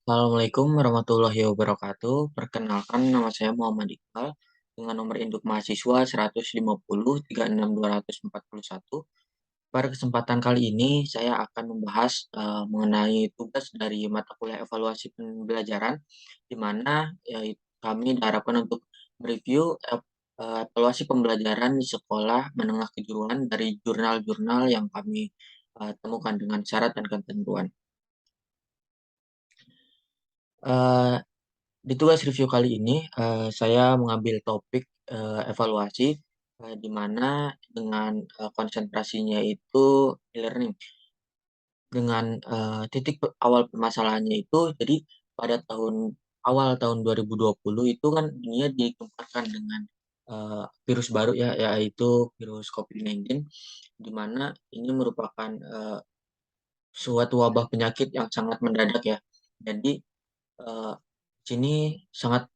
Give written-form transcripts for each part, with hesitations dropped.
Assalamualaikum warahmatullahi wabarakatuh. Perkenalkan, nama saya Muhammad Iqbal dengan nomor induk mahasiswa 150 36241. Pada kesempatan kali ini, saya akan membahas mengenai tugas dari mata kuliah evaluasi pembelajaran, di mana kami diharapkan untuk mereview evaluasi pembelajaran di sekolah menengah kejuruan dari jurnal-jurnal yang kami temukan dengan syarat dan ketentuan. Eh, Di tugas review kali ini, saya mengambil topik evaluasi, di mana dengan konsentrasinya itu e-learning. Dengan titik awal permasalahannya itu, jadi pada awal tahun 2020 itu kan dunia digemparkan dengan virus baru ya, yaitu virus COVID-19, di mana ini merupakan suatu wabah penyakit yang sangat mendadak ya. Jadi eh, sini sangat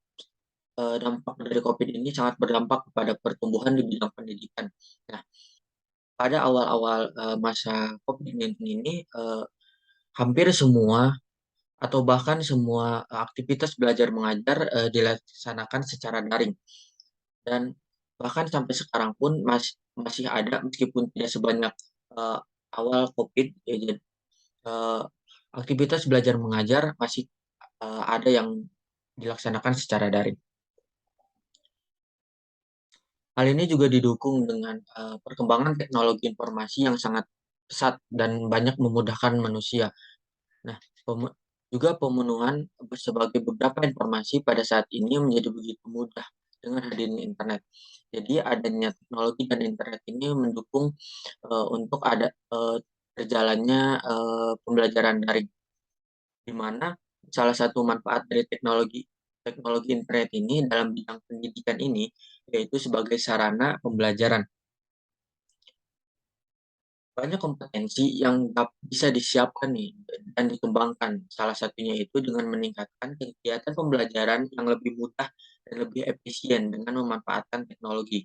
dampak dari COVID ini sangat berdampak kepada pertumbuhan di bidang pendidikan. Nah, pada awal-awal masa COVID-19 ini, hampir semua atau bahkan semua aktivitas belajar mengajar dilaksanakan secara daring. Dan bahkan sampai sekarang pun masih ada, meskipun tidak sebanyak eh, awal COVID, ya, jadi, eh, aktivitas belajar mengajar masih ada yang dilaksanakan secara daring. Hal ini juga didukung dengan perkembangan teknologi informasi yang sangat pesat dan banyak memudahkan manusia. Nah, juga pemenuhan sebagai beberapa informasi pada saat ini menjadi begitu mudah dengan hadirnya internet. Jadi adanya teknologi dan internet ini mendukung untuk ada terjalannya pembelajaran daring, di mana salah satu manfaat dari teknologi teknologi internet ini dalam bidang pendidikan ini yaitu sebagai sarana pembelajaran. Banyak kompetensi yang bisa disiapkan nih dan dikembangkan. Salah satunya itu dengan meningkatkan kegiatan pembelajaran yang lebih mudah dan lebih efisien dengan memanfaatkan teknologi.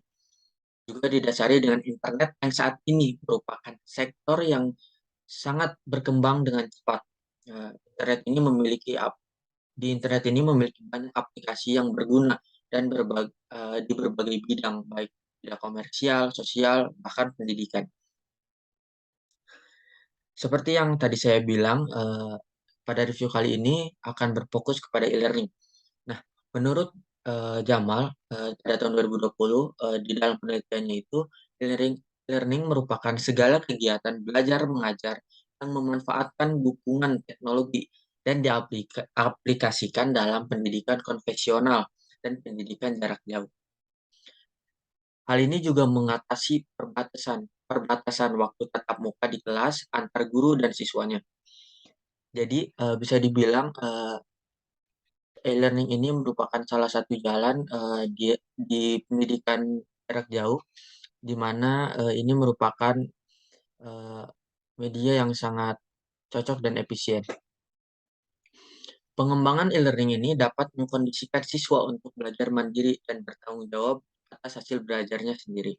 Juga didasari dengan internet yang saat ini merupakan sektor yang sangat berkembang dengan cepat. Internet ini di internet ini memiliki banyak aplikasi yang berguna dan di berbagai bidang, baik bidang komersial, sosial, bahkan pendidikan. Seperti yang tadi saya bilang, pada review kali ini akan berfokus kepada e-learning. Nah, menurut Jamal, pada tahun 2020, di dalam penelitiannya itu, e-learning merupakan segala kegiatan belajar mengajar yang memanfaatkan dukungan teknologi dan diaplikasikan dalam pendidikan konvensional dan pendidikan jarak jauh. Hal ini juga mengatasi perbatasan waktu tatap muka di kelas antar guru dan siswanya. Jadi bisa dibilang e-learning ini merupakan salah satu jalan di pendidikan jarak jauh, di mana ini merupakan eh, media yang sangat cocok dan efisien. Pengembangan e-learning ini dapat mengkondisikan siswa untuk belajar mandiri dan bertanggung jawab atas hasil belajarnya sendiri.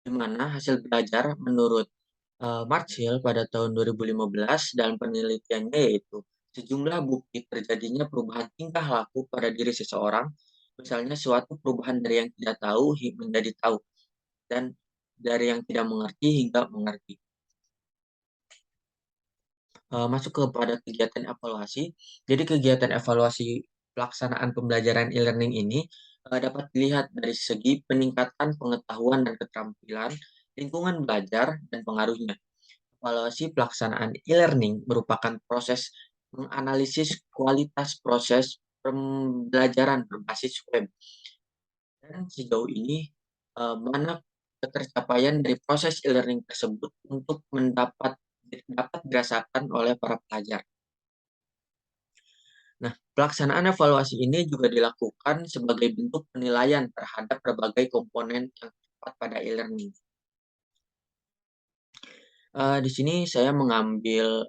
Di mana hasil belajar menurut Marshall pada tahun 2015 dalam penelitiannya yaitu sejumlah bukti terjadinya perubahan tingkah laku pada diri seseorang, misalnya suatu perubahan dari yang tidak tahu menjadi tahu, dan dari yang tidak mengerti hingga mengerti. Masuk kepada kegiatan evaluasi. Jadi kegiatan evaluasi pelaksanaan pembelajaran e-learning ini dapat dilihat dari segi peningkatan pengetahuan dan keterampilan, lingkungan belajar, dan pengaruhnya. Evaluasi pelaksanaan e-learning merupakan proses menganalisis kualitas proses pembelajaran berbasis web dan sejauh ini mana ketercapaian dari proses e-learning tersebut untuk dapat dirasakan oleh para pelajar. Nah, pelaksanaan evaluasi ini juga dilakukan sebagai bentuk penilaian terhadap berbagai komponen yang terdapat pada e-learning. Di sini saya mengambil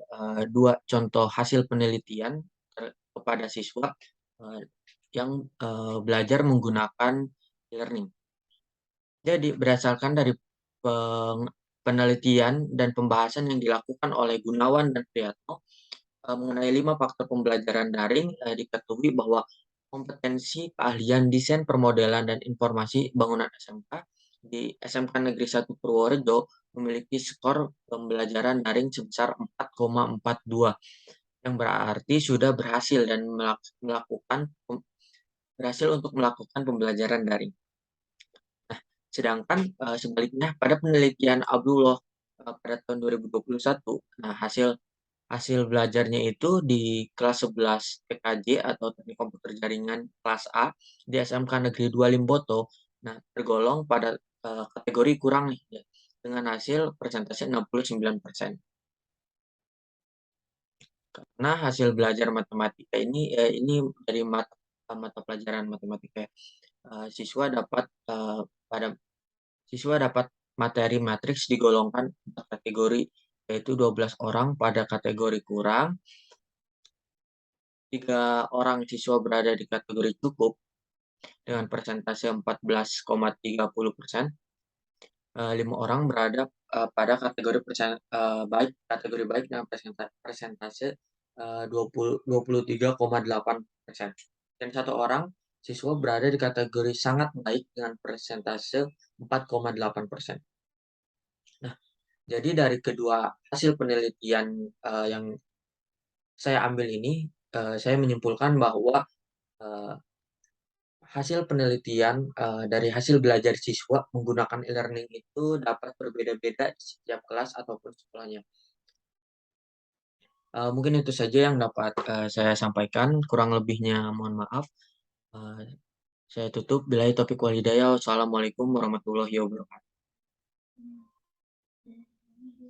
dua contoh hasil penelitian kepada siswa uh, yang belajar menggunakan e-learning. Jadi berdasarkan dari penelitian dan pembahasan yang dilakukan oleh Gunawan dan Priyatno, mengenai 5 faktor pembelajaran daring, diketahui bahwa kompetensi keahlian desain permodelan dan informasi bangunan SMK di SMK Negeri 1 Purworejo memiliki skor pembelajaran daring sebesar 4,42, yang berarti sudah berhasil dan berhasil untuk melakukan pembelajaran daring. Nah, sedangkan, sebaliknya pada penelitian Abdullah, pada tahun 2021, nah hasil hasil belajarnya itu di kelas 11 TKJ atau Teknik Komputer Jaringan kelas A di SMK Negeri 2 Limboto, nah tergolong pada, kategori kurang nih ya, dengan hasil persentase 69%. Karena hasil belajar matematika ini dari mata pelajaran matematika ya, siswa dapat, pada siswa dapat materi matriks digolongkan 4 kategori, yaitu 12 orang pada kategori kurang, 3 orang siswa berada di kategori cukup dengan persentase 14,30%, 5 orang berada, pada kategori baik dengan persentase, 23,8%, dan 1 orang siswa berada di kategori sangat baik dengan persentase 4,8%. Nah, jadi dari kedua hasil penelitian, yang saya ambil ini, saya menyimpulkan bahwa, eee, hasil penelitian, dari hasil belajar siswa menggunakan e-learning itu dapat berbeda-beda di setiap kelas ataupun sekolahnya. Mungkin itu saja yang dapat, saya sampaikan, kurang lebihnya mohon maaf. Eee, saya tutup, billahi taufiq wal hidayah. Wassalamualaikum warahmatullahi wabarakatuh.